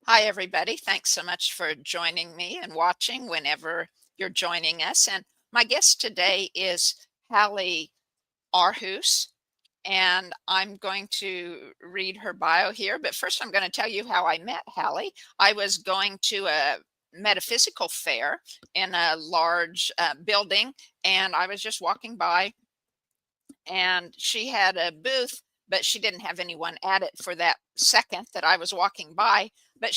Hi, everybody. Thanks so much for joining me and watching whenever you're joining us. And my guest today is Hally Aarhus, and I'm going to read her bio here. But first, I'm going to tell you how I met Hally. I was going to a metaphysical fair in a large building, and I was just walking by, and she had a booth, but she didn't have anyone at it for that second that I was walking by. But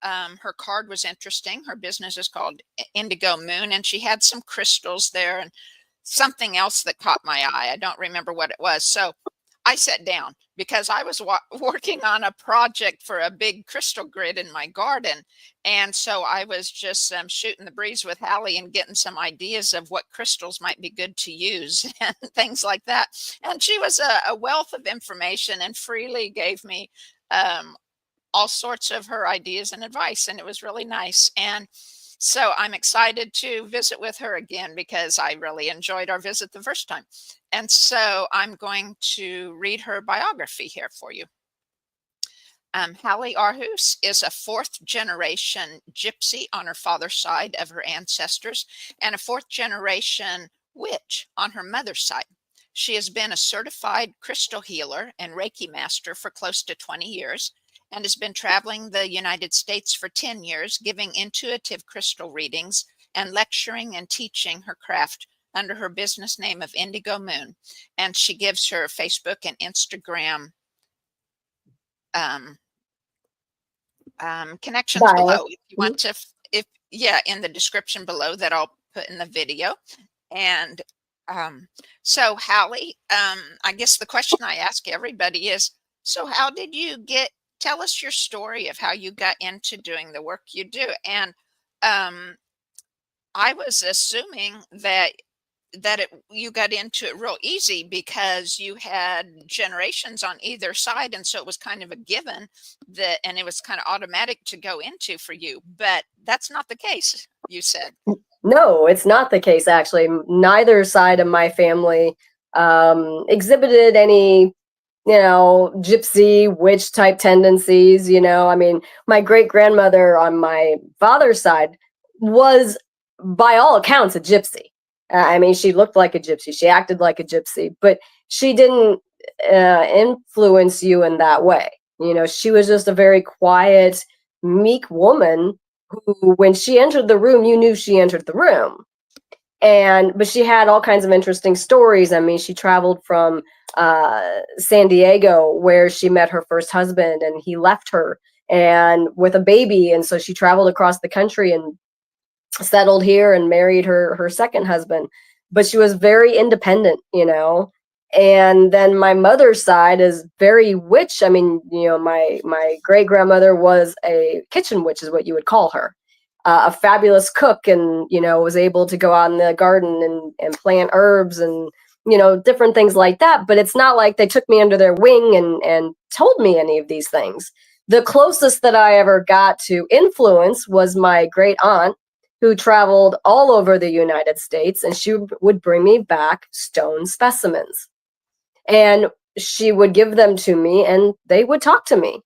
her card was interesting. Her business is called Indigo Moon, and she had some crystals there and something else that caught my eye. I don't remember what it was. So I sat down because I was working on a project for a big crystal grid in my garden. And so I was just shooting the breeze with Hally and getting some ideas of what crystals might be good to use and things like that. And she was a wealth of information and freely gave me um, all sorts of her ideas and advice. And it was really nice. And so I'm excited to visit with her again because I really enjoyed our visit the first time. And so I'm going to read her biography here for you. Hally Aarhus is a fourth generation gypsy on her father's side of her ancestors and a fourth generation witch on her mother's side. She has been a certified crystal healer and Reiki master for close to 20 years and has been traveling the United States for 10 years, giving intuitive crystal readings and lecturing and teaching her craft under her business name of Indigo Moon. And she gives her Facebook and Instagram connections Bye. below if you want to, in the description below that I'll put in the video. And so Hally, I guess the question I ask everybody is, so how did you tell us your story of how you got into doing the work you do? And I was assuming that you got into it real easy because you had generations on either side, and so it was kind of a given and it was kind of automatic to go into for you. But that's not the case, you said. No, it's not the case, actually. Neither side of my family exhibited any, gypsy witch type tendencies. I mean, my great grandmother on my father's side was, by all accounts, a gypsy. I mean, she looked like a gypsy, she acted like a gypsy, but she didn't influence you in that way. She was just a very quiet, meek woman who, when she entered the room, you knew she entered the room. But she had all kinds of interesting stories. I mean, she traveled from San Diego, where she met her first husband, and he left her and with a baby, and so she traveled across the country and settled here and married her second husband. But she was very independent. And then my mother's side is very witch. I mean, my great grandmother was a kitchen witch, is what you would call her. A fabulous cook, and was able to go out in the garden and plant herbs and different things like that. But it's not like they took me under their wing and told me any of these things. The closest that I ever got to influence was my great aunt, who traveled all over the United States, and she would bring me back stone specimens. And she would give them to me, and they would talk to me.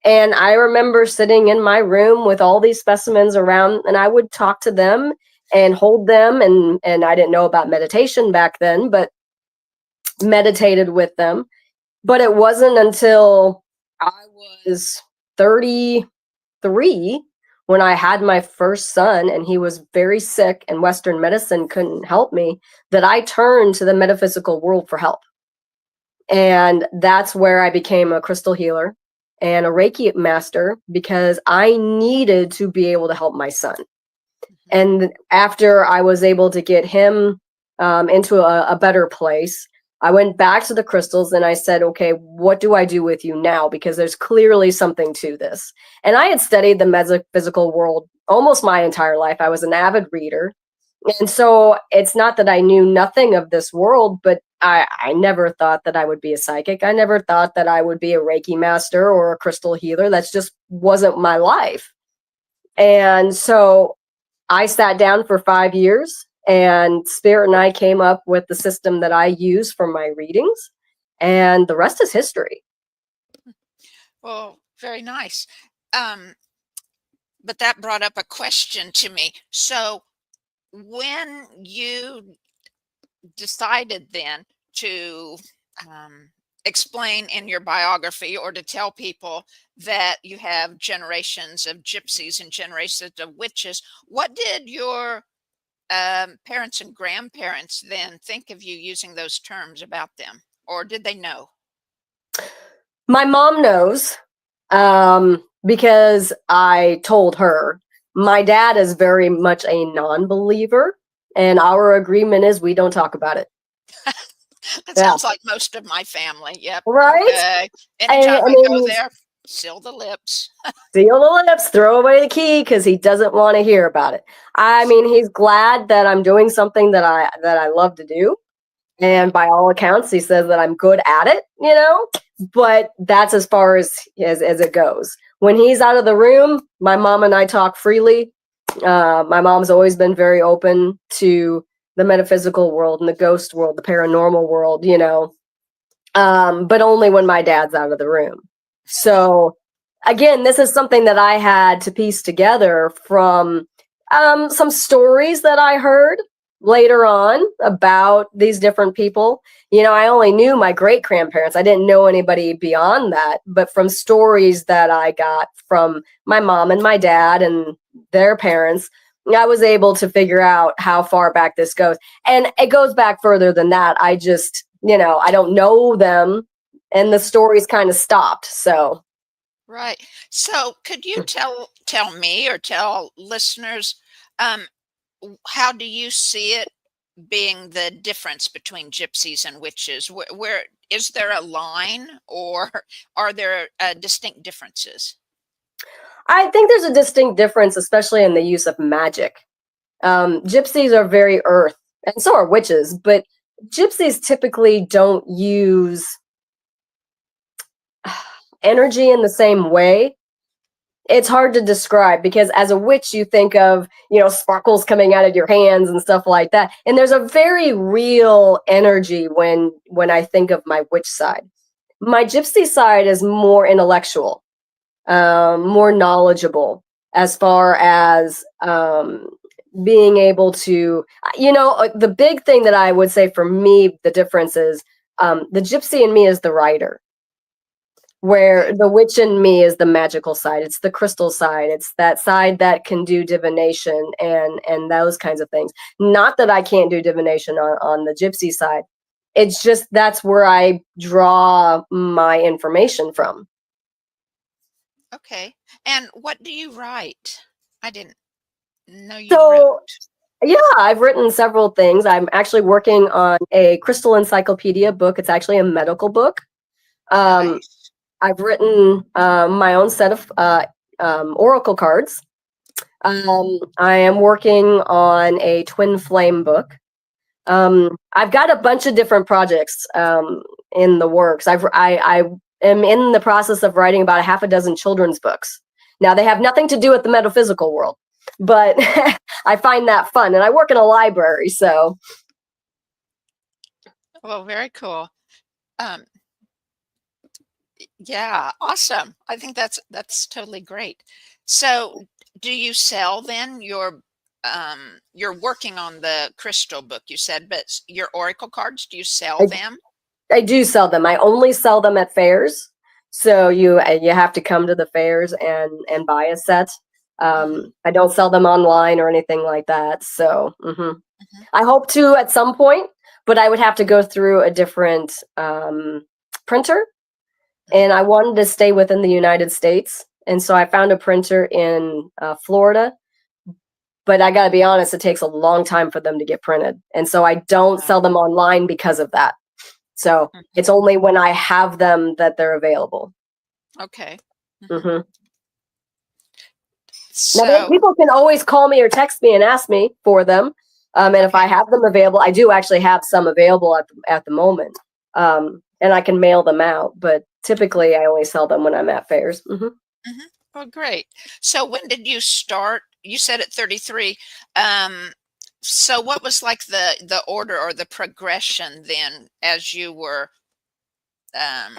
And I remember sitting in my room with all these specimens around, and I would talk to them and hold them. And I didn't know about meditation back then, but meditated with them. But it wasn't until I was 33 when I had my first son, and he was very sick and Western medicine couldn't help me, that I turned to the metaphysical world for help. And that's where I became a crystal healer and a Reiki master, because I needed to be able to help my son. And after I was able to get him into a better place, I went back to the crystals and I said, okay, what do I do with you now? Because there's clearly something to this. And I had studied the metaphysical world almost my entire life. I was an avid reader. And so it's not that I knew nothing of this world, but I never thought that I would be a psychic. I never thought that I would be a Reiki master or a crystal healer. That just wasn't my life. And so I sat down for 5 years, and Spirit and I came up with the system that I use for my readings, and the rest is history. Well, very nice. but that brought up a question to me. So when you decided then to explain in your biography or to tell people that you have generations of gypsies and generations of witches, what did your parents and grandparents then think of you using those terms about them, or did they know? My mom knows, because I told her. My dad is very much a non-believer, and our agreement is we don't talk about it. That Yeah, sounds like most of my family. Yep. right. Okay. I Anytime we go mean, there, seal the lips. seal the lips, throw away the key because he doesn't want to hear about it. I mean, he's glad that I'm doing something that I love to do, and Right. by all accounts, he says that I'm good at it. But that's as far as it goes. When he's out of the room, my mom and I talk freely. My mom's always been very open to the metaphysical world and the ghost world, the paranormal world, but only when my dad's out of the room. So, again, this is something that I had to piece together from some stories that I heard later on about these different people. I only knew my great grandparents. I didn't know anybody beyond that, but from stories that I got from my mom and my dad and their parents, I was able to figure out how far back this goes. And it goes back further than that. I just, I don't know them, and the stories kind of stopped. So, Right. So could you tell me or tell listeners, um, how do you see it being the difference between gypsies and witches? Where is there a line, or are there distinct differences? I think there's a distinct difference, especially in the use of magic. Gypsies are very earth, and so are witches, but gypsies typically don't use energy in the same way. It's hard to describe because as a witch, you think of, sparkles coming out of your hands and stuff like that. And there's a very real energy when I think of my witch side. My gypsy side is more intellectual, more knowledgeable as far as being able to, the big thing that I would say for me, the difference is the gypsy in me is the writer, Okay. where the witch in me is the magical side. It's the crystal side. It's that side that can do divination and those kinds of things. Not that I can't do divination on the gypsy side. It's just that's where I draw my information from. Okay. And what do you write? I didn't know you wrote. So yeah, I've written several things. I'm actually working on a crystal encyclopedia book. It's actually a medical book. Um, Nice. I've written my own set of oracle cards. I am working on a twin flame book. I've got a bunch of different projects in the works. I am in the process of writing about a half a dozen children's books. Now they have nothing to do with the metaphysical world, but I find that fun, and I work in a library, so Well, very cool. Um, yeah, awesome. I think that's totally great. So, do you sell then you're working on the crystal book you said, but your oracle cards, do you sell I, them? I do sell them. I only sell them at fairs, so you have to come to the fairs and buy a set. Hmm. I don't sell them online or anything like that. So Hmm. I hope to at some point, but I would have to go through a different printer, and Hmm. I wanted to stay within the United States, and so I found a printer in Florida. But I got to be honest, it takes a long time for them to get printed, and so I don't Wow. sell them online because of that. So it's Hmm. only when I have them that they're available. Okay. Hmm. Hmm. Now, So, people can always call me or text me and ask me for them. And if I okay. have them available, I do actually have some available at the moment. And I can mail them out, but typically I only sell them when I'm at fairs. Hmm. Hmm. Well, great. So, when did you start? You said at 33. Um, so what was like the order or the progression then as you were um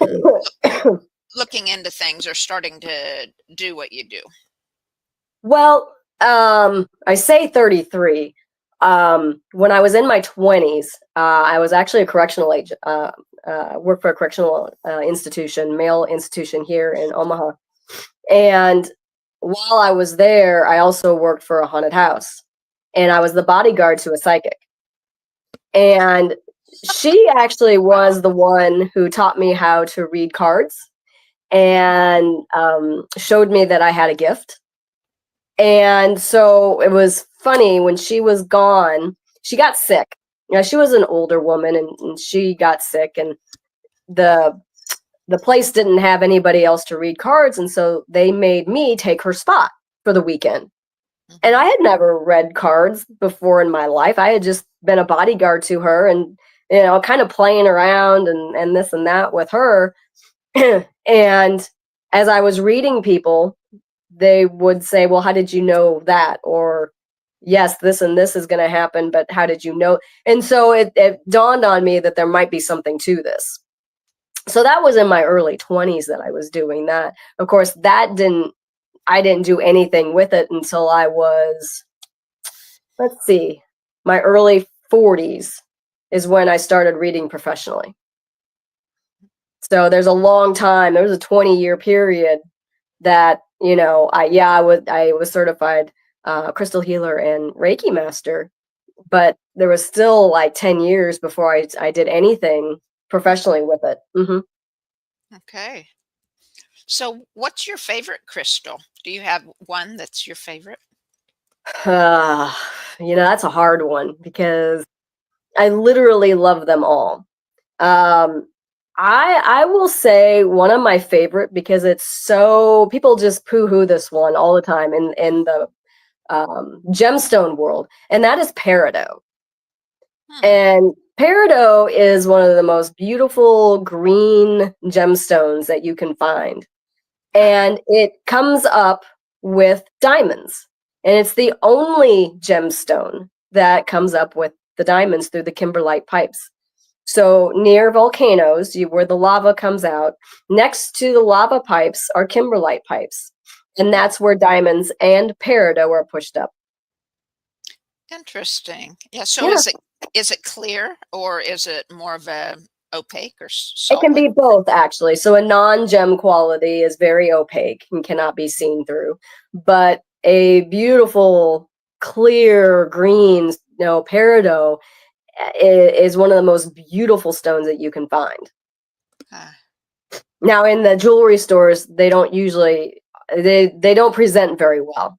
looking into things or starting to do what you do? Well, I say 33. When I was in my 20s, I was actually a correctional agent. Worked for a correctional institution, male institution here in Omaha. And while I was there, I also worked for a haunted house, and I was the bodyguard to a psychic. And she actually Wow. was the one who taught me how to read cards and showed me that I had a gift. And so it was funny when she was gone, she got sick. You know, she was an older woman, and she got sick, and the the place didn't have anybody else to read cards, and so they made me take her spot for the weekend. And Hmm. I had never read cards before in my life. I had just been a bodyguard to her, and kind of playing around and this and that with her. And as I was reading people, they would say, "Well, how did you know that?" Or, "Yes, this and this is going to happen, but how did you know?" And so it dawned on me that there might be something to this. So that was in my early 20s that I was doing that. Of course, I didn't do anything with it until I was, let's see, my early 40s is when I started reading professionally. So there's a long time. There was a 20-year period that, I was certified crystal healer and Reiki master, but there was still like 10 years before I did anything professionally with it. Okay. So, what's your favorite crystal? Do you have one that's your favorite? Uh, that's a hard one because I literally love them all. Um, I will say one of my favorite because it's so people just poo-hoo this one all the time in the gemstone world, and that is peridot. Hmm. And peridot is one of the most beautiful green gemstones that you can find, Ah, and it comes up with diamonds, and it's the only gemstone that comes up with the diamonds through the kimberlite pipes. So near volcanoes, where the lava comes out, next to the lava pipes are kimberlite pipes, and hmm. that's where diamonds and peridot are pushed up. Interesting. Yeah. So, Yeah, is it clear or is it more of a opaque or it can solid? be both actually. So a non-gem quality is very opaque and cannot be seen through, but a beautiful, clear green, peridot is one of the most beautiful stones that you can find. Ah, Now in the jewelry stores, they don't present very well.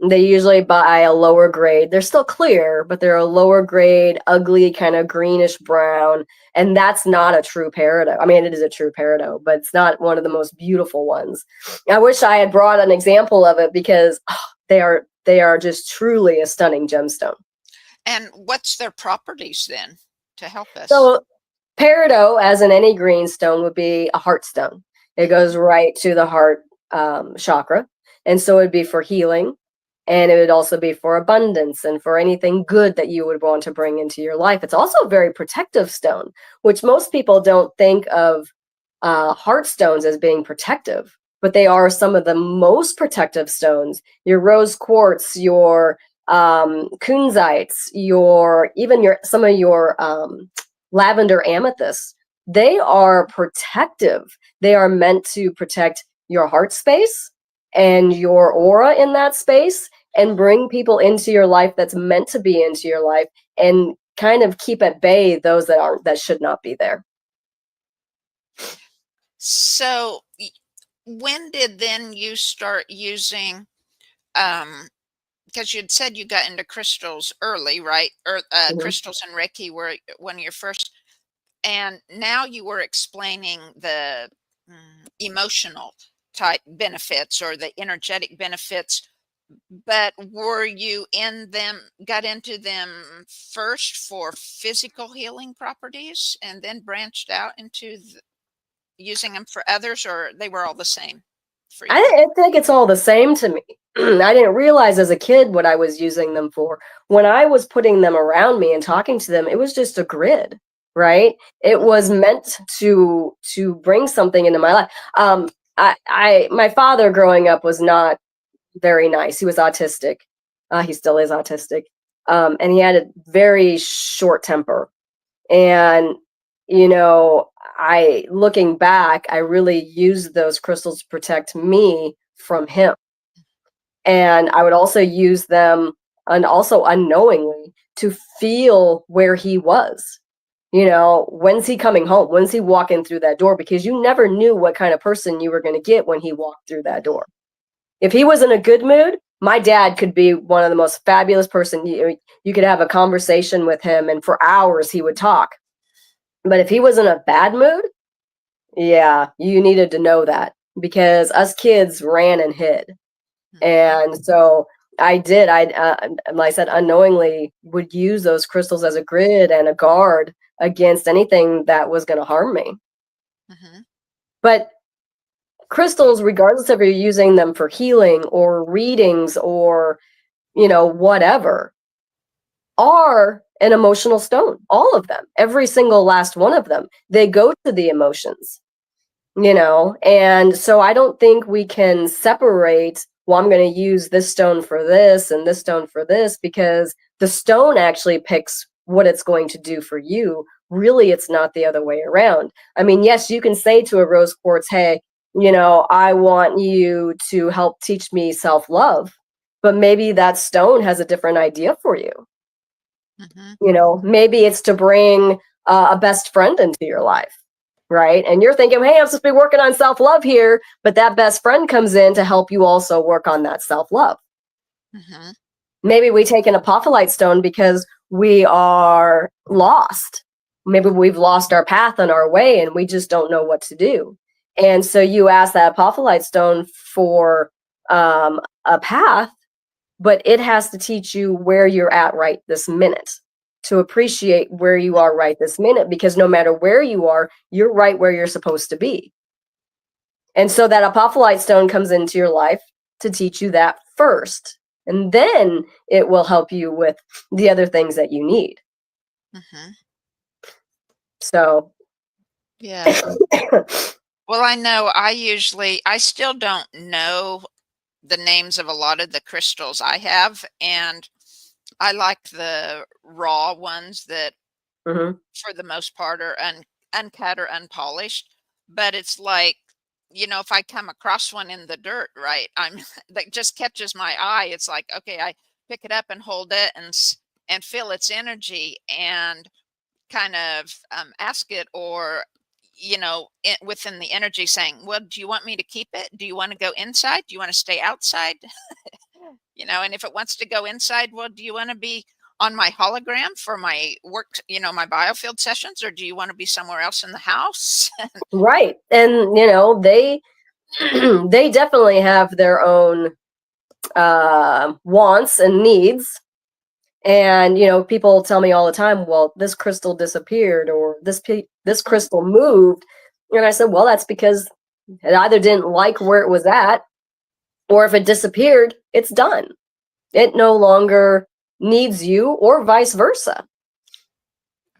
They usually buy a lower grade. They're still clear, but they're a lower grade, ugly kind of greenish brown, and that's not a true peridot. I mean, it is a true peridot, but it's not one of the most beautiful ones. I wish I had brought an example of it because they are just truly a stunning gemstone. and what's their properties then to help us? So peridot, as in any green stone, would be a heart stone. It Hmm. goes right to the heart chakra. And so it'd be for healing. And it would also be for abundance and for anything good that you would want to bring into your life. It's also a very protective stone, which most people don't think of heart stones as being protective, but they are some of the most protective stones. Your rose quartz, your kunzites, your even your some of your lavender amethyst, they are protective. They are meant to protect your heart space and your aura in that space and bring people into your life that's meant to be into your life and kind of keep at bay those that should not be there. So, when did then you start using, um, because you'd said you got into crystals early, right? Or Mhm. crystals and Reiki were one of your first, and now you were explaining the emotional type benefits or the energetic benefits. But were you got into them first for physical healing properties and then branched out into using them for others, or they were all the same for you? I think it's all the same to me. I didn't realize as a kid what I was using them for. When I was putting them around me and talking to them, it was just a grid, right? It was Mhm. meant to bring something into my life. My father growing up was not very nice. He was autistic. He still is autistic. And he had a very short temper. And, you know, looking back, I really used those crystals to protect me from him. And I would also use them, and also unknowingly, to feel where he was. You know, when's he coming home? When's he walking through that door? Because you never knew what kind of person you were going to get when he walked through that door. If he was in a good mood, my dad could be one of the most fabulous person. You could have a conversation with him, and for hours he would talk. But if he was in a bad mood, yeah, you needed to know that, because us kids ran and hid. And so I did. Like I said, unknowingly would use those crystals as a grid and a guard against anything that was going to harm me. But crystals, regardless if you're using them for healing or readings or, you know, whatever, are an emotional stone. All of them, every single last one of them, they go to the emotions, you know. And so I don't think we can separate, well, I'm going to use this stone for this and this stone for this, because the stone actually picks what it's going to do for you. Really, it's not the other way around. I mean, yes, you can say to a rose quartz, hey, you know, I want you to help teach me self-love, but maybe that stone has a different idea for you. You know, maybe it's to bring a best friend into your life, right? And you're thinking, hey, I'm supposed to be working on self-love here, but that best friend comes in to help you also work on that self-love. Maybe we take an apophyllite stone because we are lost. Maybe we've lost our path on our way and we just don't know what to do. And so you ask that apophyllite stone for a path, but it has to teach you where you're at right this minute, to appreciate where you are right this minute, because no matter where you are, you're right where you're supposed to be. And so that apophyllite stone comes into your life to teach you that first, and then it will help you with the other things that you need. So yeah. Well, I know I still don't know the names of a lot of the crystals I have, and I like the raw ones that for the most part are uncut or unpolished. But it's like, you know, if I come across one in the dirt, right, that just catches my eye, it's like, okay, I pick it up and hold it and feel its energy and kind of ask it, or you know, within the energy saying, well, do you want me to keep it? Do you want to go inside? Do you want to stay outside? You know, and if it wants to go inside, well, do you want to be on my hologram for my work, you know, my biofield sessions, or do you want to be somewhere else in the house? Right. And, you know, they definitely have their own wants and needs. And, you know, people tell me all the time, well, this crystal disappeared, or this crystal moved. And I said, well, that's because it either didn't like where it was at, or if it disappeared, it's done. It no longer needs you, or vice versa.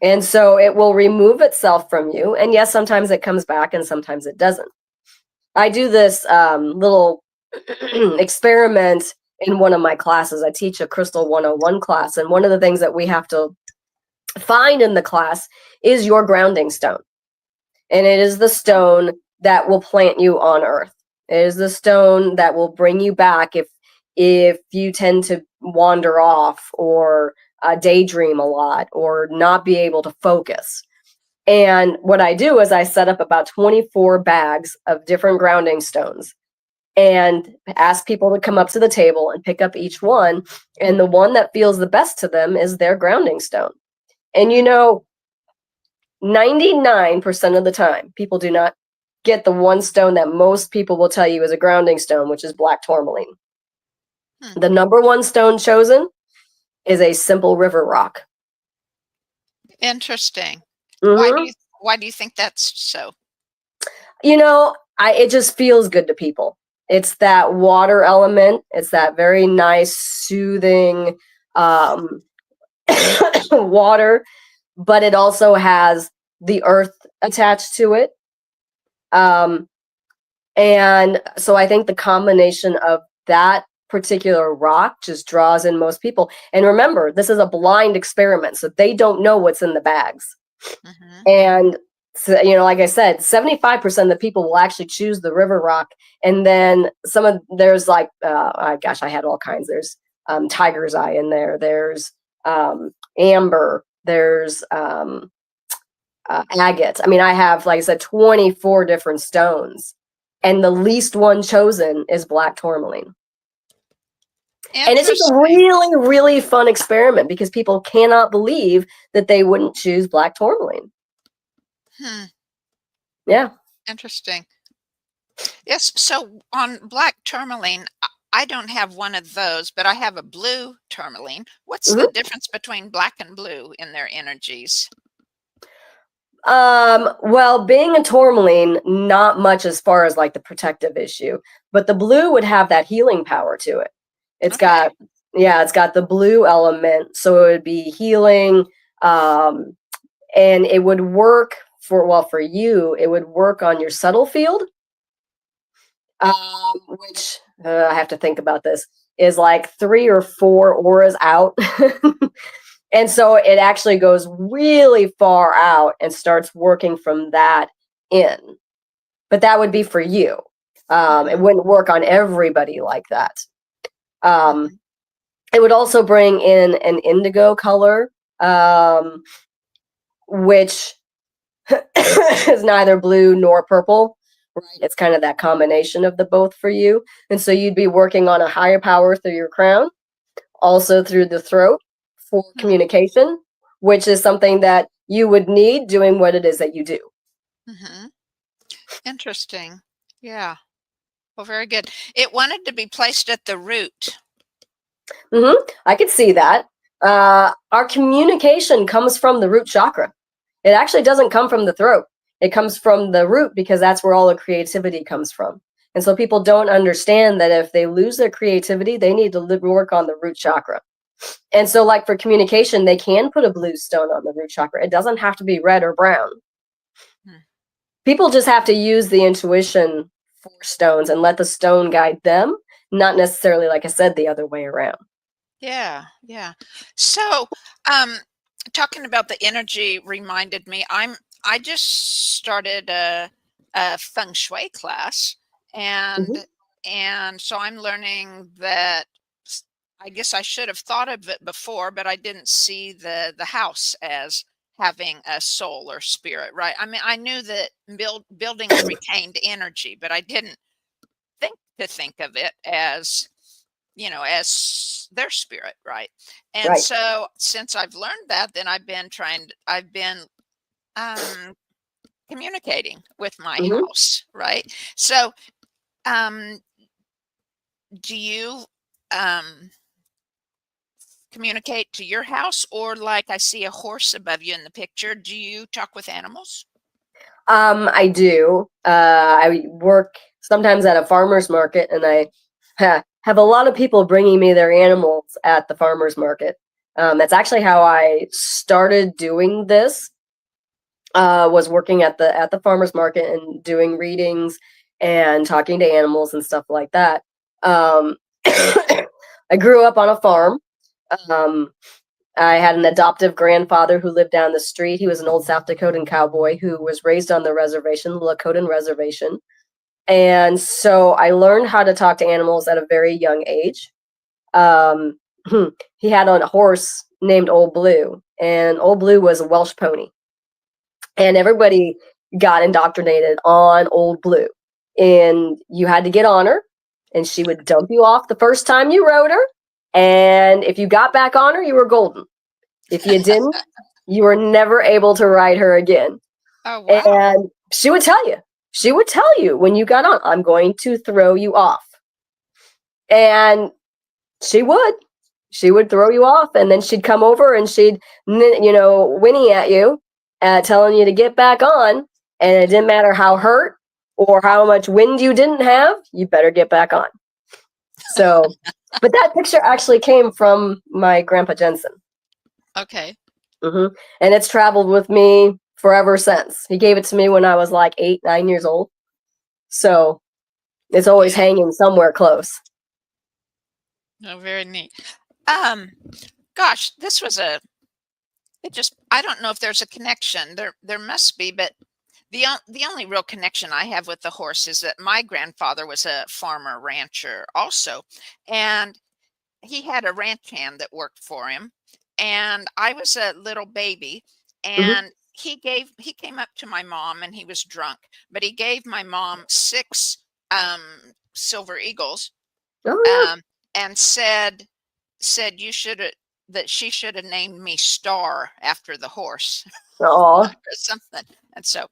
And so it will remove itself from you. And yes, sometimes it comes back and sometimes it doesn't. I do this little experiment in one of my classes. I teach a Crystal 101 class, and one of the things that we have to find in the class is your grounding stone. And it is the stone that will plant you on earth. It is the stone that will bring you back if you tend to wander off, or daydream a lot, or not be able to focus. And what I do is I set up about 24 bags of different grounding stones and ask people to come up to the table and pick up each one. And the one that feels the best to them is their grounding stone. And, you know, 99% of the time, people do not get the one stone that most people will tell you is a grounding stone, which is black tourmaline. The number one stone chosen is a simple river rock. Interesting. Mm-hmm. Why do you think that's so? You know, it just feels good to people. It's that water element. It's that very nice, soothing water, but it also has the earth attached to it. And so I think the combination of that particular rock just draws in most people. And remember, this is a blind experiment, so they don't know what's in the bags. Mm-hmm. And so, like I said, 75% of the people will actually choose the river rock. And then there's like, I had all kinds. There's tiger's eye in there. There's amber. There's agate. I mean, I have, like I said, 24 different stones. And the least one chosen is black tourmaline. And it's just a really, really fun experiment because people cannot believe that they wouldn't choose black tourmaline. Yeah. Interesting. Yes. So on black tourmaline, I don't have one of those, but I have a blue tourmaline. What's the difference between black and blue in their energies? Well, being a tourmaline, not much as far as like the protective issue, but the blue would have that healing power to it. It's got the blue element, so it would be healing, and it would work for you, it would work on your subtle field, which I have to think about this, is like 3 or 4 auras out. And so it actually goes really far out and starts working from that in. But that would be for you. It wouldn't work on everybody like that. It would also bring in an indigo color, which is neither blue nor purple. Right? It's kind of that combination of the both for you. And so you'd be working on a higher power through your crown, also through the throat, for communication, which is something that you would need doing what it is that you do. Interesting. Yeah. Well, very good. It wanted to be placed at the root. I could see that. Our communication comes from the root chakra. It actually doesn't come from the throat. It comes from the root because that's where all the creativity comes from. And so people don't understand that if they lose their creativity, they need to work on the root chakra. And so, like for communication, they can put a blue stone on the root chakra. It doesn't have to be red or brown. People just have to use the intuition for stones and let the stone guide them, not necessarily, like I said, the other way around. Yeah, yeah. So, talking about the energy reminded me, I just started a feng shui class, and so I'm learning that I guess I should have thought of it before, but I didn't see the house as having a soul or spirit, right? I mean, I knew that buildings retained energy, but I didn't think of it as, as their spirit, right? And so since I've learned that, then I've been communicating with my house, right? So, do you communicate to your house, or like I see a horse above you in the picture, do you talk with animals? I do. I work sometimes at a farmer's market, and I have a lot of people bringing me their animals at the farmer's market. That's actually how I started doing this. Was working at the farmer's market and doing readings and talking to animals and stuff like that. I grew up on a farm. I had an adoptive grandfather who lived down the street. He was an old South Dakotan cowboy who was raised on the reservation, the Lakotan reservation. And so I learned how to talk to animals at a very young age. He had a horse named Old Blue, and Old Blue was a Welsh pony. And everybody got indoctrinated on Old Blue. And you had to get on her, and she would dump you off the first time you rode her. And if you got back on her, you were golden. If you didn't, you were never able to ride her again. Oh, wow. And she would tell you when you got on, I'm going to throw you off. And she would throw you off, and then she'd come over and she'd, whinny at you, telling you to get back on. And it didn't matter how hurt or how much wind you didn't have, you better get back on. So, but that picture actually came from my grandpa Jensen. Okay. And it's traveled with me forever since. He gave it to me when I was like 8, 9 years old. So it's always hanging somewhere close. Oh, very neat. Um, gosh, this was a it just I don't know if there's a connection. There must be, but the only real connection I have with the horse is that my grandfather was a farmer rancher also, and he had a ranch hand that worked for him, and I was a little baby, Hmm. and he came up to my mom and he was drunk, but he gave my mom 6 silver eagles, Oh um, and said you should that she should have named me Star after the horse yeah. Oh. or something. And so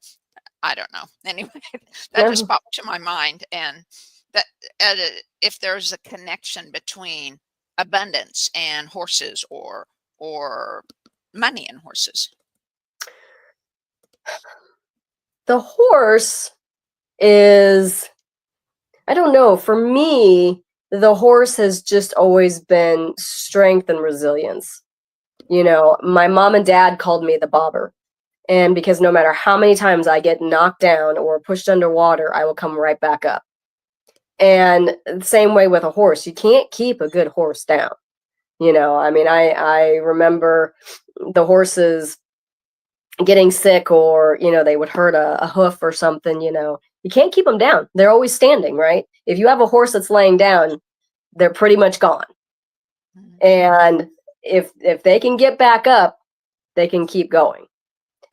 I don't know. Anyway, that just No. popped to my mind, and that uh, if there's a connection between abundance and horses, or money and horses. The horse is, I don't know, for me, the horse has just always been strength and resilience. You know, my mom and dad called me the bobber. And because no matter how many times I get knocked down or pushed underwater, I will come right back up. And the same way with a horse, you can't keep a good horse down. You know, I mean, I remember the horses getting sick, or they would hurt a hoof or something. You can't keep them down. They're always standing, right? If you have a horse that's laying down, they're pretty much gone. Mhm. And if they can get back up, they can keep going.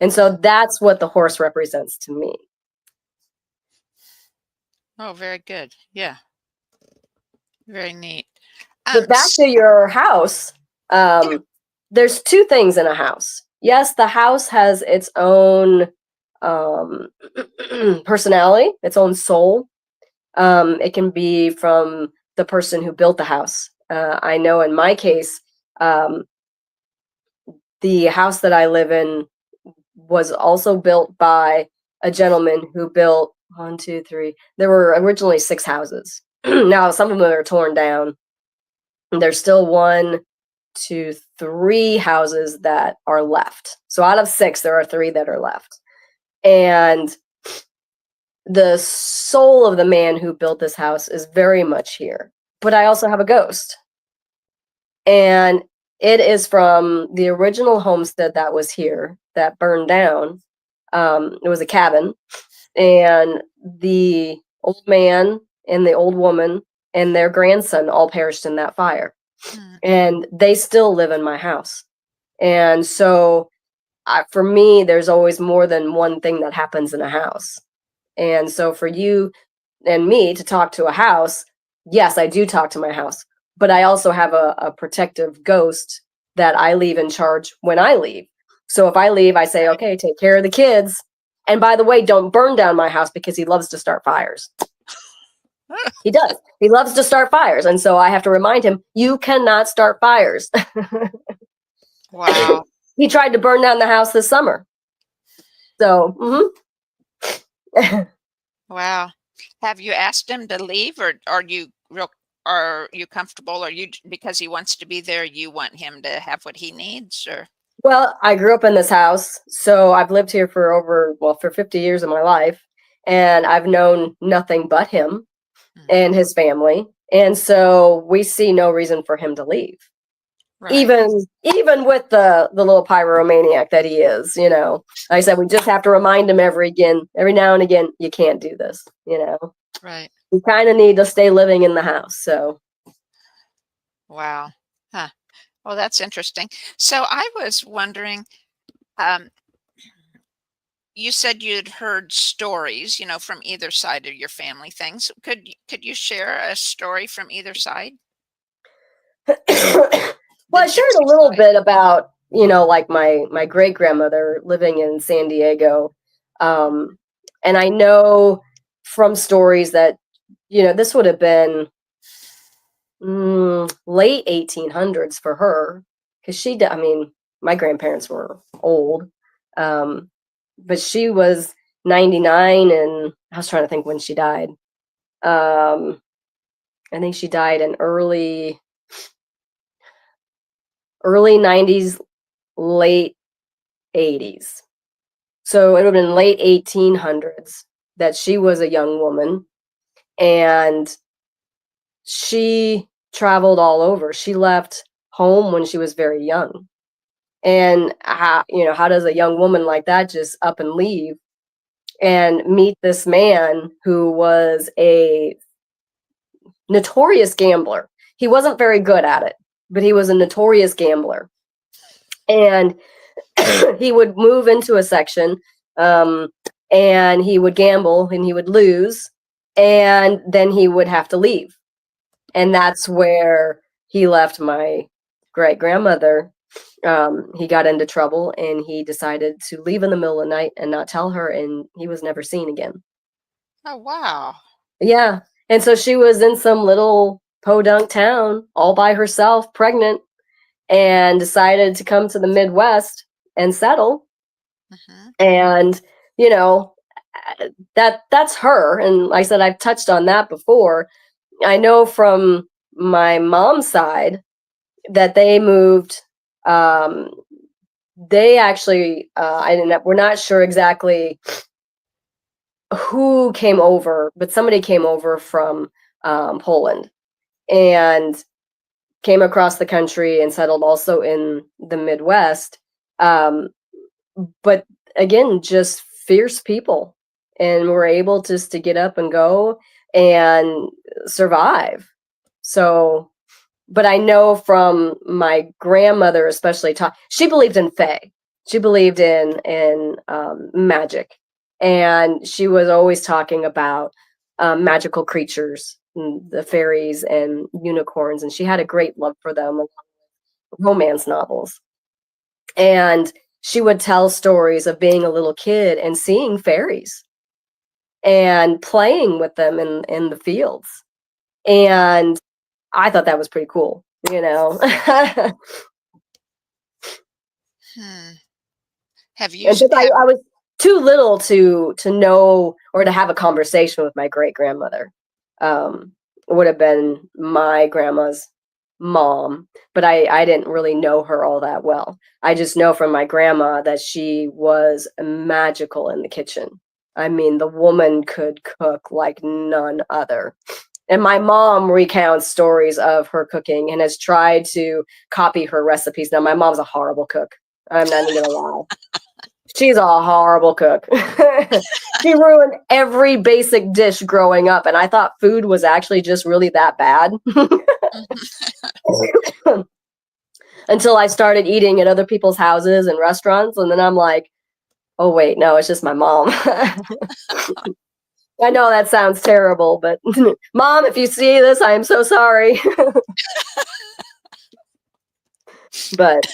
And so that's what the horse represents to me. Oh, very good. Yeah, very neat. But back S- to your house, yeah. there's two things in a house. Yes, the house has its own um, personality, its own soul. It can be from the person who built the house. I know in my case, um, the house that I live in was also built by a gentleman who built one, two, three. There were originally 6 houses. Now some of them are torn down. There's still one, two, 3 houses that are left. So out of 6, there are 3 that are left. And the soul of the man who built this house is very much here. But I also have a ghost. And it is from the original homestead that was here that burned down. It was a cabin, and the old man and the old woman and their grandson all perished in that fire. Mm. And they still live in my house. And so, for me, there's always more than one thing that happens in a house. And so, for you and me to talk to a house, yes, I do talk to my house, but I also have a protective ghost that I leave in charge when I leave. So if I leave, I say, Right. okay, take care of the kids. And by the way, don't burn down my house, because he loves to start fires. He does. He loves to start fires. And so I have to remind him, you cannot start fires. Wow. He tried to burn down the house this summer. So, Wow. Have you asked him to leave, or are you comfortable? Are you because he wants to be there, you want him to have what he needs, or well, I grew up in this house. So I've lived here for 50 years of my life. And I've known nothing but him Mm. and his family. And so we see no reason for him to leave. Right. Even with the little pyromaniac that he is, like I said, we just have to remind him every now and again, you can't do this. Right. You kind of need to stay living in the house. So Wow. Huh. Well, that's interesting. So I was wondering, um, you said you'd heard stories, from either side of your family things. Could you share a story from either side? well, The I shared a gypsy little side. bit about, like my great grandmother living in San Diego. Um, and I know from stories that, this would have been late 1800s for her, because I mean, my grandparents were old. Um, but she was 99, and I was trying to think when she died. Um, I think she died in early 90s, late 80s. So it would have been late 1800s that she was a young woman, and she traveled all over. She left home when she was very young. And how does a young woman like that just up and leave and meet this man who was a notorious gambler? He wasn't very good at it, but he was a notorious gambler. And he would move into a section, and he would gamble and he would lose, and then he would have to leave. And that's where he left my great grandmother. He got into trouble and he decided to leave in the middle of the night and not tell her, and he was never seen again. Oh, wow. Yeah. And so she was in some little podunk town all by herself, pregnant, and decided to come to the Midwest and settle. Mm-hmm. And, that's her. And like I said, I've touched on that before. I know from my mom's side that they moved. They actually, we're not sure exactly who came over, but somebody came over from Poland and came across the country and settled also in the Midwest. But again, just fierce people, and were able just to get up and go and survive. So, but I know from my grandmother, especially, she believed in fae. She believed in magic, and she was always talking about magical creatures, the fairies and unicorns, and she had a great love for them, romance novels. And she would tell stories of being a little kid and seeing fairies and playing with them in the fields. And I thought that was pretty cool, Have you? And I was too little to know or to have a conversation with my great grandmother. Would have been my grandma's mom, but I didn't really know her all that well. I just know from my grandma that she was magical in the kitchen. I mean, the woman could cook like none other. And my mom recounts stories of her cooking and has tried to copy her recipes. Now, my mom's a horrible cook. I'm not even gonna lie. She's a horrible cook. She ruined every basic dish growing up, and I thought food was actually just really that bad. Until I started eating at other people's houses and restaurants, and then I'm like, oh wait, no, it's just my mom. I know that sounds terrible, but Mom, if you see this, I am so sorry. But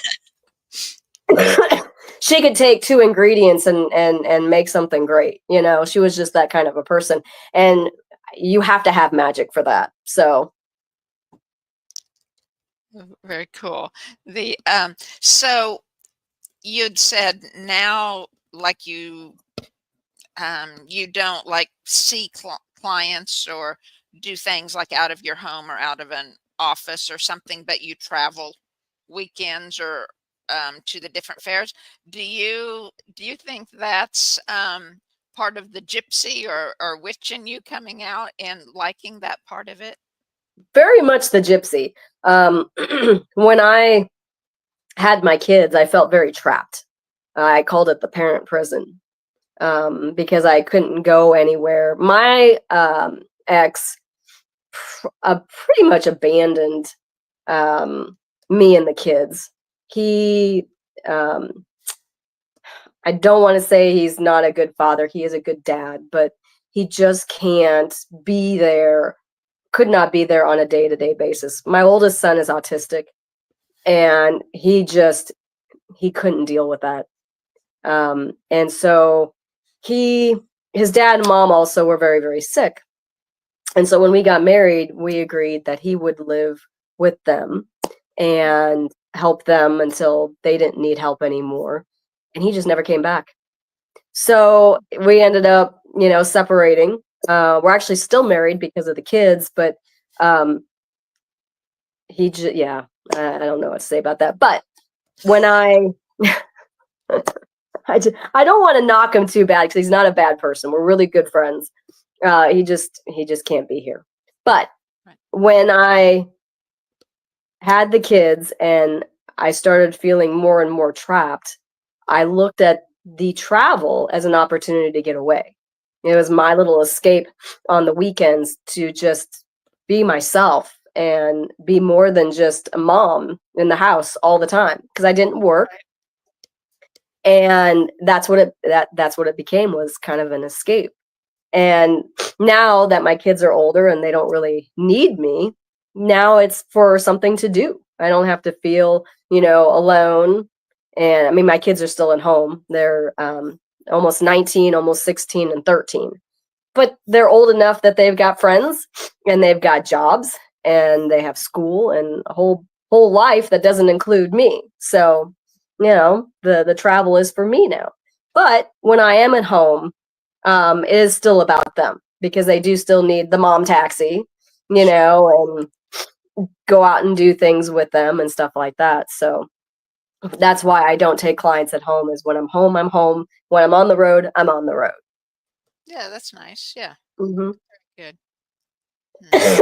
she could take two ingredients and make something great. She was just that kind of a person, and you have to have magic for that. So very cool. So you'd said now, like you don't like see clients or do things like out of your home or out of an office or something, but you travel weekends or to the different fairs. Do you think that's part of the gypsy or witch in you coming out and liking that part of it? very much the gypsy. When I had my kids, I felt very trapped. I called it the parent prison, because I couldn't go anywhere. My ex pretty much abandoned me and the kids. He, I don't want to say he's not a good father. He is a good dad, but he just can't be there, could not be there on a day-to-day basis. My oldest son is autistic, and he couldn't deal with that. And so his dad and mom also were very, very sick. And so when we got married, we agreed that he would live with them and help them until they didn't need help anymore. And he just never came back. So we ended up, separating. We're actually still married because of the kids, but I don't know what to say about that. But when I don't want to knock him too bad because he's not a bad person. We're really good friends. He just can't be here. But when I had the kids and I started feeling more and more trapped, I looked at the travel as an opportunity to get away. It was my little escape on the weekends to just be myself and be more than just a mom in the house all the time because I didn't work. And that's what it became, was kind of an escape. And now that my kids are older and they don't really need me, now it's for something to do. I don't have to feel, alone. And I mean, my kids are still at home. They're almost 19, almost 16, and 13. But they're old enough that they've got friends and they've got jobs and they have school and a whole life that doesn't include me. So, the travel is for me now. But when I am at home, it is still about them because they do still need the mom taxi, and go out and do things with them and stuff like that. So that's why I don't take clients at home. Is when I'm home, I'm home. When I'm on the road, I'm on the road. Yeah, that's nice. Yeah, Hmm. good. Hmm.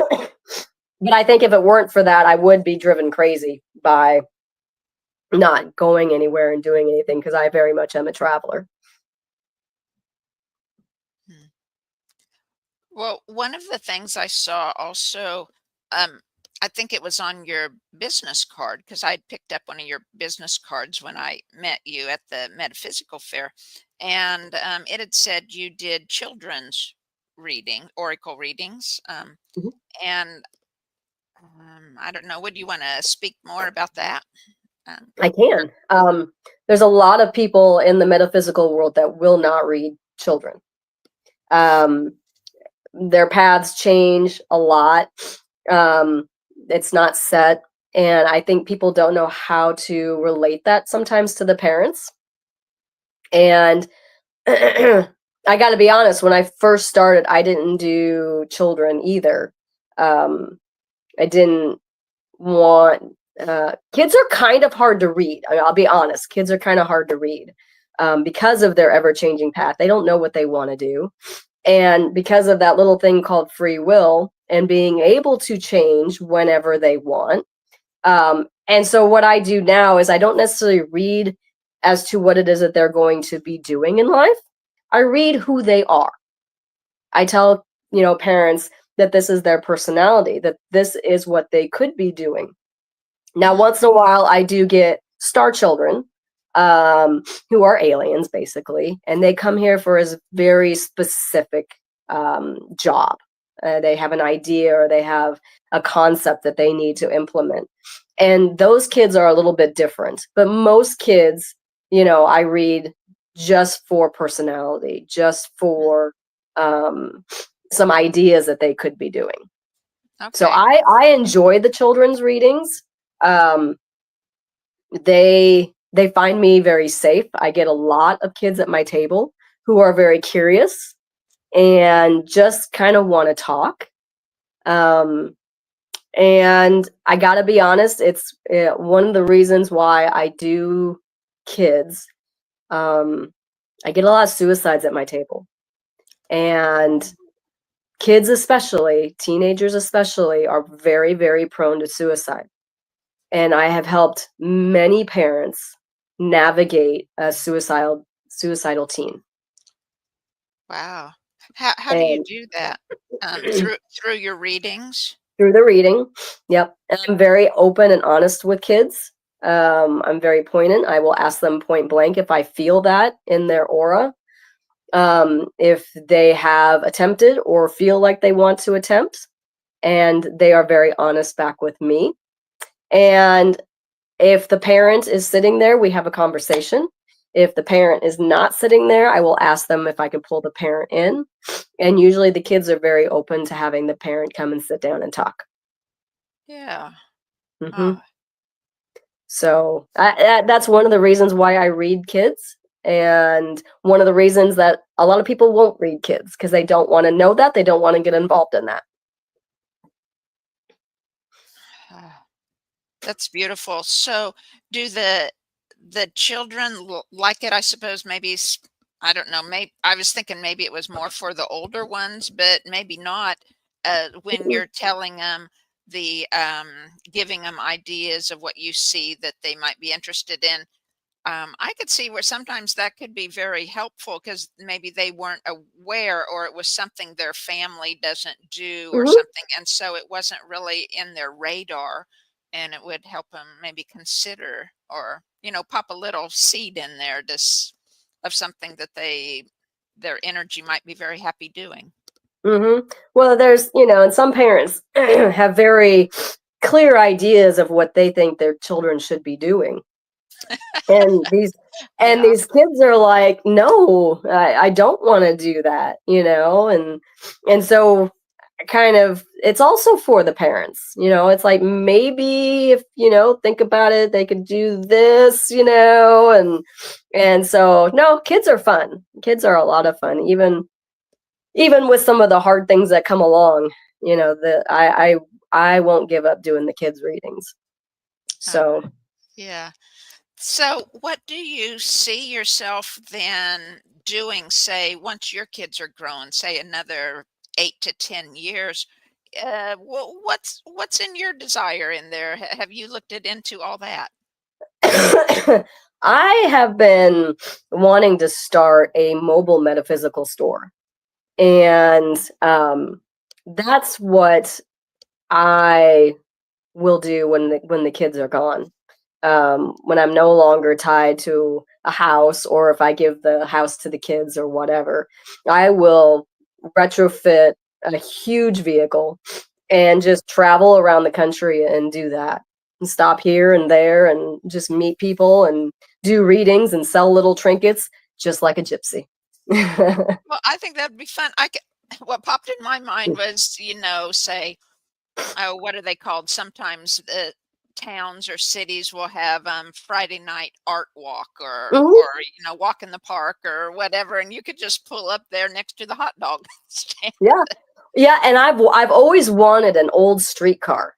But I think if it weren't for that, I would be driven crazy by not going anywhere and doing anything because I very much am a traveler. Hmm. Well, one of the things I saw also, um, I think it was on your business card because I picked up one of your business cards when I met you at the metaphysical fair, and it had said you did children's oracle readings, Mhm. and I don't know. Would you want to speak more about that? Um, I can. There's a lot of people in the metaphysical world that will not read children. Um, their paths change a lot. Um, it's not set. And I think people don't know how to relate that sometimes to the parents. And I got to be honest, when I first started, I didn't do children either. Um, I didn't want kids are kind of hard to read. I'll be honest, kids are kind of hard to read because of their ever-changing path. They don't know what they want to do. And because of that little thing called free will and being able to change whenever they want. And so what I do now is I don't necessarily read as to what it is that they're going to be doing in life. I read who they are. I tell, parents that this is their personality, that this is what they could be doing. Now, hmm. once in a while, I do get star children who are aliens, basically, and they come here for a very specific job. They have an idea or they have a concept that they need to implement. And those kids are a little bit different. But most kids, I read just for personality, just for um, some ideas that they could be doing. So Okay. I enjoy the children's readings. Um, they find me very safe. I get a lot of kids at my table who are very curious and just kind of want to talk. Um, and I got to be honest, it's one of the reasons why I do kids. Um, I get a lot of suicides at my table, and kids, especially teenagers, especially, are very, very prone to suicide. And I have helped many parents navigate a suicidal teen. Wow. How do you And do that? Through your readings? through the reading, yep. And I'm very open and honest with kids. I'm very poignant. I will ask them point blank if I feel that in their aura. If they have attempted or feel like they want to attempt, and they are very honest back with me. And if the parent is sitting there, we have a conversation. If the parent is not sitting there, I will ask them if I can pull the parent in. And usually the kids are very open to having the parent come and sit down and talk. Yeah. Hmm. Oh, So that's one of the reasons why I read kids. And one of the reasons that a lot of people won't read kids because they don't want to know that. They don't want to get involved in that. ah, that's beautiful. So, do the children like it? I suppose maybe I don't know. Maybe I was thinking maybe it was more for the older ones, but maybe not. When you're telling them the giving them ideas of what you see that they might be interested in. I could see where sometimes that could be very helpful because maybe they weren't aware, or it was something their family doesn't do or Mhm. something. And so it wasn't really in their radar, and it would help them maybe consider, or, pop a little seed in there of something that their energy might be very happy doing. Well, there's, and some parents have very clear ideas of what they think their children should be doing. And these and Yeah. these kids are like, "No, I don't wanna do that," and so kind of it's also for the parents, it's like, maybe if, think about it, they could do this, and so, no, kids are fun. Kids are a lot of fun, even with some of the hard things that come along, the I won't give up doing the kids readings. Uh, So, yeah. So, what do you see yourself then doing, say, once your kids are grown, say another 8 to 10 years? What's in your desire in there? Have you looked into all that? I have been wanting to start a mobile metaphysical store, and that's what I will do when the kids are gone. When I'm no longer tied to a house, or if I give the house to the kids or whatever, I will retrofit a huge vehicle and just travel around the country and do that. And stop here and there and just meet people and do readings and sell little trinkets just like a gypsy. Well, I think that'd be fun. What popped in my mind was, say, oh, what are they called? Sometimes the towns or cities will have Friday night art walk, or Mhm. walk in the park or whatever, and you could just pull up there next to the hot dog stand. Yeah. Yeah, and I've always wanted an old streetcar,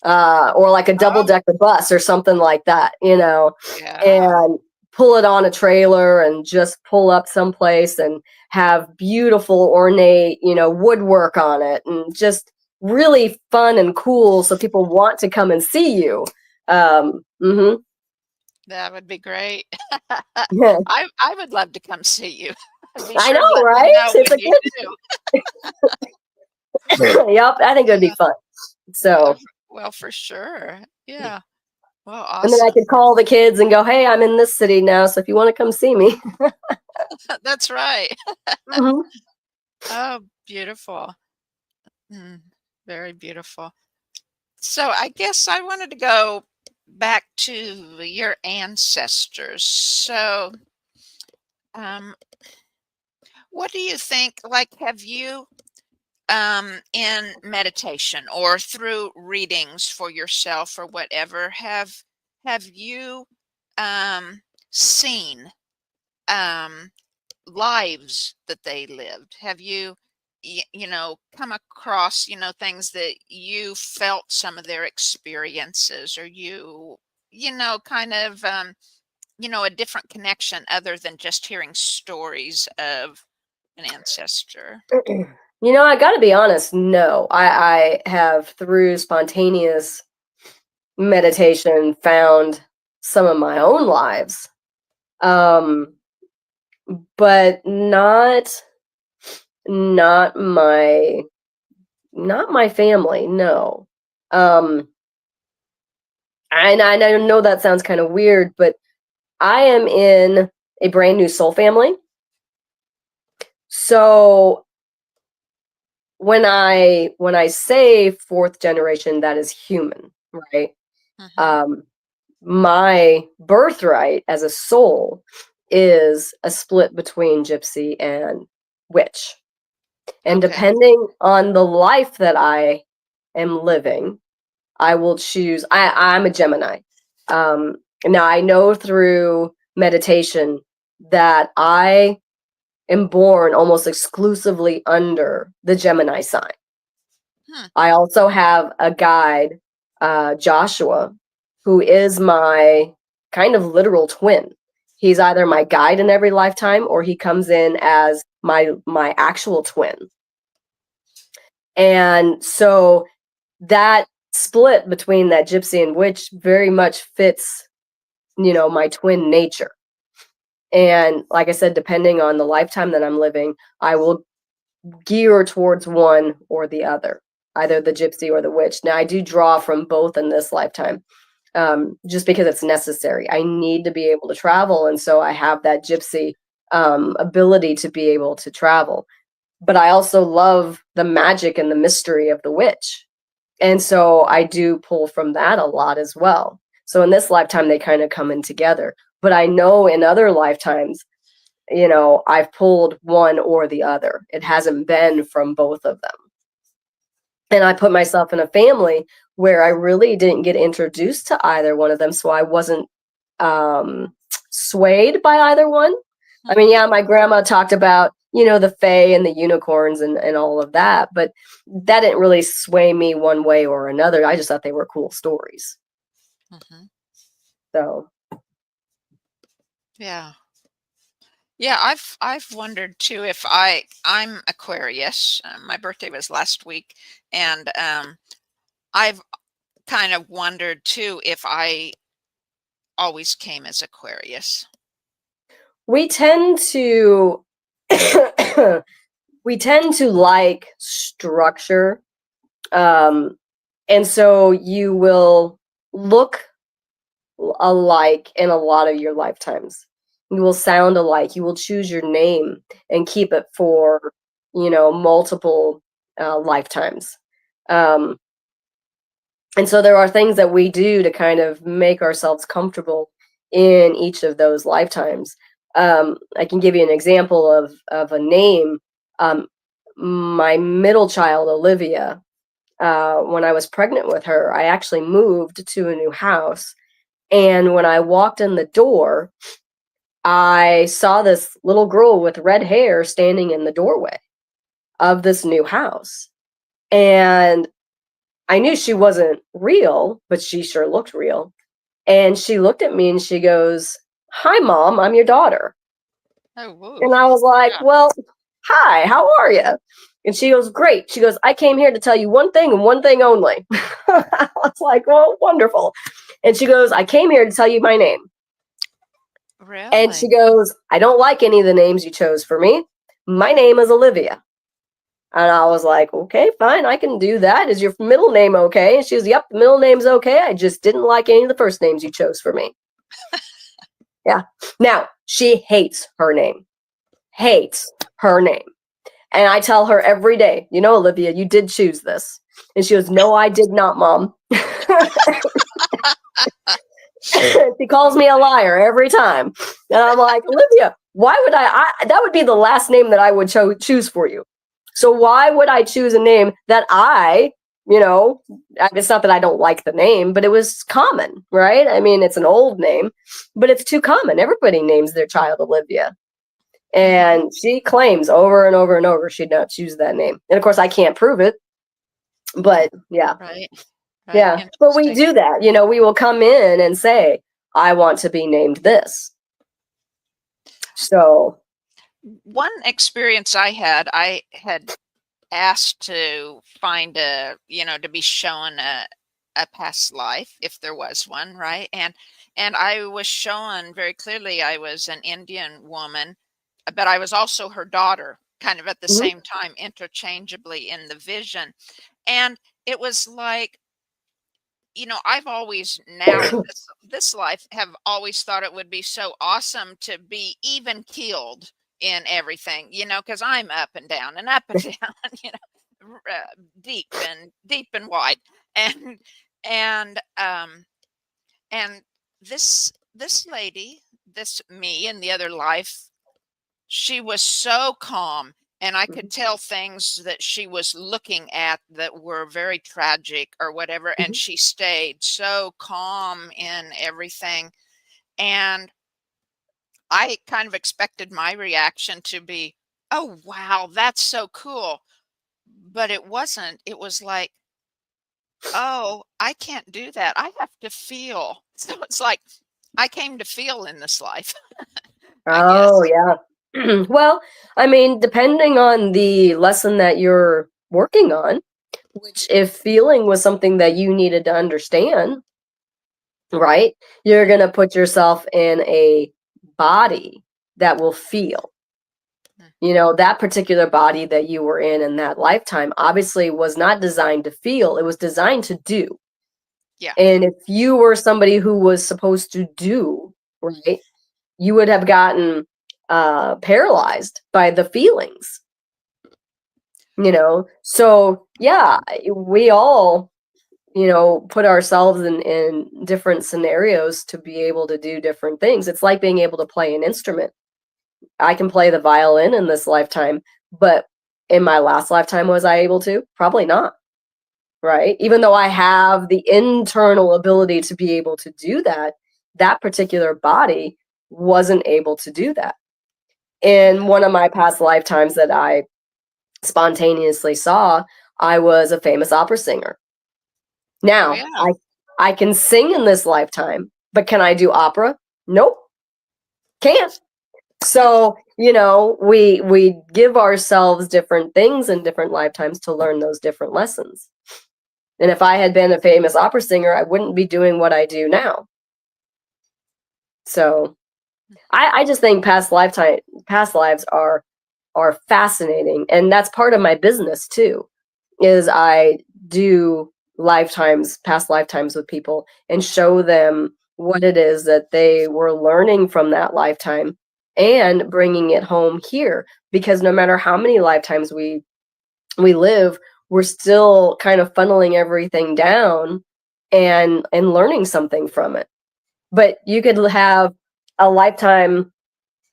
or like a Oh, double-decker bus or something like that, yeah. and pull it on a trailer and just pull up someplace and have beautiful, ornate, woodwork on it, and just really fun and cool so people want to come and see you. Mhm. That would be great. Yeah. I would love to come see you. Be I sure to know, let me right? know It's when a you do. good Yep, I think it would be Yeah. fun. Uh, So well, for sure. Yeah. Well, and then I awesome. could call the kids and go, "Hey, I'm in this city now, so if you wanna come see me." That's right. Mhm. Oh, beautiful. Mm, very beautiful. So I guess I wanted to go back to your ancestors. So, um, what do you think? Like, have you, in meditation or through readings for yourself or whatever, have you seen um, lives that they lived? Have you, come across, things that you felt some of their experiences, or kind of, a different connection other than just hearing stories of an ancestor? I gotta be honest, no. I have, through spontaneous meditation, found some of my own lives, um, but not my not my family, no. Um, and I know that sounds kinda weird, but I am in a brand new soul family. So when I say fourth generation, that is human, right? Hmm. Um, my birthright as a soul is a split between gypsy and witch. And Okay. depending on the life that I am living, I will choose. I'm a Gemini. Um, Now I know through meditation that I am born almost exclusively under the Gemini sign. Hmm. I also have a guide, Joshua, who is my kind of literal twin. He's either my guide in every lifetime, or he comes in as my actual twin. And so that split between that gypsy and witch very much fits, my twin nature. And like I said, depending on the lifetime that I'm living, I will gear towards one or the other, either the gypsy or the witch. Now, I do draw from both in this lifetime, just because it's necessary. I need to be able to travel, and so I have that gypsy ability to be able to travel. But I also love the magic and the mystery of the witch. And so I do pull from that a lot as well. So in this lifetime, they kind of come in together. But I know in other lifetimes, I've pulled one or the other. It hasn't been from both of them. And I put myself in a family where I really didn't get introduced to either one of them. So I wasn't swayed by either one. I mean, yeah, my grandma talked about, the fae and the unicorns and all of that, but that didn't really sway me one way or another. I just thought they were cool stories. So. Yeah. Yeah, I've wondered too if I'm Aquarius. My birthday was last week, and I've kind of wondered too if I always came as Aquarius. We tend to like structure, and so you will look alike in a lot of your lifetimes. You will sound alike. You will choose your name and keep it for, multiple lifetimes. And so there are things that we do to kind of make ourselves comfortable in each of those lifetimes. I can give you an example of a name. My middle child, Olivia, when I was pregnant with her, I actually moved to a new house. And when I walked in the door, I saw this little girl with red hair standing in the doorway of this new house. And I knew she wasn't real, but she sure looked real. And she looked at me and she goes, "Hi, Mom, I'm your daughter." Oh, whoa. And I was like, Yeah. "Well, hi, how are you?" And she goes, "Great." She goes, "I came here to tell you one thing and one thing only." I was like, "Well, wonderful." And she goes, "I came here to tell you my name." Really? And she goes, "I don't like any of the names you chose for me. My name is Olivia." And I was like, "Okay, fine, I can do that. Is your middle name okay?" And she goes, "Yep, the middle name's okay. I just didn't like any of the first names you chose for me." Yeah. Now, she hates her name. Hates her name. And I tell her every day, "Olivia, you did choose this." And she goes, "No, I did not, Mom." She calls me a liar every time. And I'm like, "Olivia, why would that would be the last name that I would choose for you. So why would I choose a name that it's not that I don't like the name, but it was common, right? I mean, it's an old name, but it's too common. Everybody names their child Olivia." And she claims over and over and over she'd not choose that name. And of course, I can't prove it, but yeah. Right. Yeah. But we do that. We will come in and say, "I want to be named this." So. One experience I had asked to find to be shown a past life if there was one, right? And I was shown very clearly I was an Indian woman, but I was also her daughter, kind of at the same time, interchangeably in the vision. And it was like, I've always now in this life have always thought it would be so awesome to be even keeled in everything, because I'm up and down and up and down, deep and wide, and and um and this lady, this me in the other life, she was so calm, and I could tell things that she was looking at that were very tragic or whatever, and she stayed so calm in everything. And I kind of expected my reaction to be, "Oh, wow, that's so cool." But it wasn't. It was like, "Oh, I can't do that. I have to feel." So it's like I came to feel in this life, I guess. Oh, yeah. Well, I mean, depending on the lesson that you're working on, which if feeling was something that you needed to understand, right, you're going to put yourself in a body that will feel. You know, that particular body that you were in that lifetime obviously was not designed to feel, it was designed to do. Yeah. And if you were somebody who was supposed to do, right, you would have gotten paralyzed by the feelings. You know, so yeah, we all, you know, put ourselves in different scenarios to be able to do different things. It's like being able to play an instrument. I can play the violin in this lifetime, but in my last lifetime, was I able to? Probably not, right? Even though I have the internal ability to be able to do that, that particular body wasn't able to do that. In one of my past lifetimes that I spontaneously saw, I was a famous opera singer. Oh, Now, yeah. I can sing in this lifetime, but can I do opera? Nope, can't. So, you know, we give ourselves different things in different lifetimes to learn those different lessons. And if I had been a famous opera singer, I wouldn't be doing what I do now. So I just think past lives are fascinating. And that's part of my business too, is I do past lifetimes with people and show them what it is that they were learning from that lifetime and bringing it home here. Because no matter how many lifetimes we live, we're still kind of funneling everything down and learning something from it. But you could have a lifetime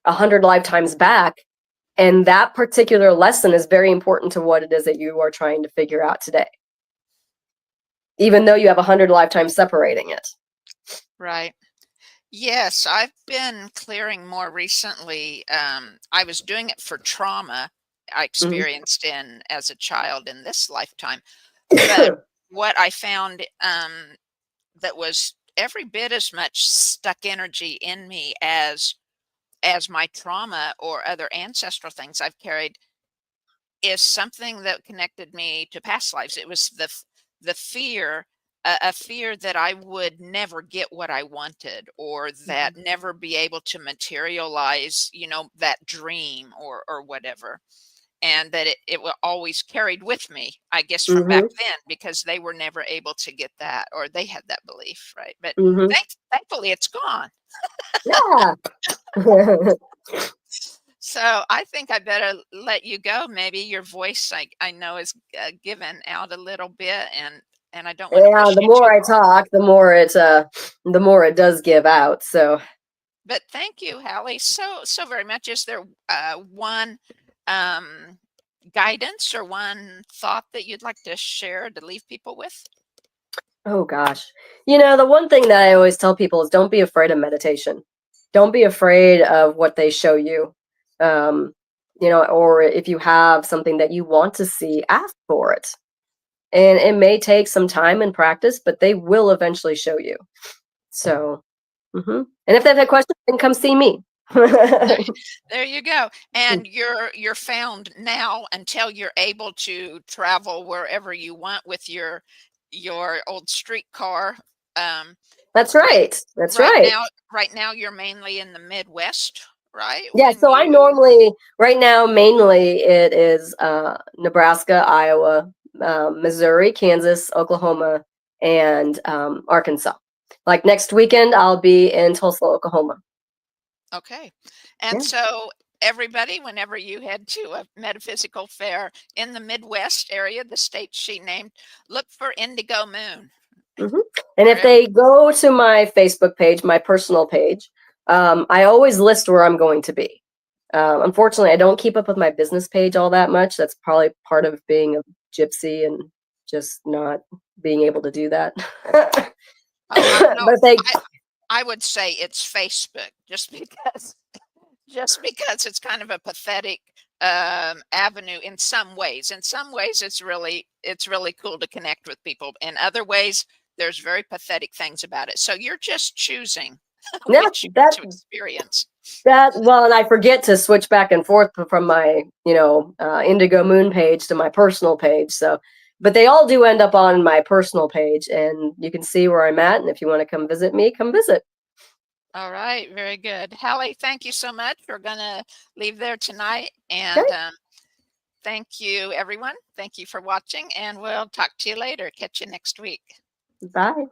100 lifetimes back, and that particular lesson is very important to what it is that you are trying to figure out today, even though you have 100 lifetimes separating it. Right. Yes, I've been clearing more recently. I was doing it for trauma I experienced in as a child in this lifetime. But what I found that was every bit as much stuck energy in me as my trauma or other ancestral things I've carried is something that connected me to past lives. It was the fear, a fear that I would never get what I wanted, or that never be able to materialize, you know, that dream or whatever. And that it always carried with me, I guess, from back then, because they were never able to get that, or they had that belief, right? But thankfully, it's gone. Yeah. So I think I better let you go. Maybe your voice, I know, is given out a little bit, and I don't want to Yeah, push the you more too I hard. talk, the more it does give out. So, But thank you, Hallie, so very much. Is there one um, guidance or one thought that you'd like to share to leave people with? oh gosh. You know, the one thing that I always tell people is don't be afraid of meditation. Don't be afraid of what they show you. Um, you know, or if you have something that you want to see, ask for it. And it may take some time and practice, but they will eventually show you. So, and if they have questions, then come see me. There, there you go. And you're found now until you're able to travel wherever you want with your old streetcar. Um, That's right, right. That's right. right now you're mainly in the Midwest, right? Yeah, When so I you normally, right now, mainly it is Nebraska, Iowa, Missouri, Kansas, Oklahoma, and Arkansas. Like next weekend, I'll be in Tulsa, Oklahoma. Okay. And Yeah. so everybody, whenever you head to a metaphysical fair in the Midwest area, the state she named, look for Indigo Moon. And if they go to my Facebook page, my personal page, I always list where I'm going to be. Unfortunately, I don't keep up with my business page all that much. That's probably part of being a gypsy and just not being able to do that. No, But they, I would say it's Facebook, just because it's kind of a pathetic avenue in some ways. In some ways, it's really cool to connect with people. In other ways, there's very pathetic things about it. So you're just choosing yeah, which you want that to experience. well, and I forget to switch back and forth from my Indigo Moon page to my personal page. So but they all do end up on my personal page, and you can see where I'm at. And if you want to come visit me, come visit. All right, very good. Hally, thank you so much. We're going to leave there tonight. And Okay. thank you, everyone. Thank you for watching, and we'll talk to you later. Catch you next week. Bye.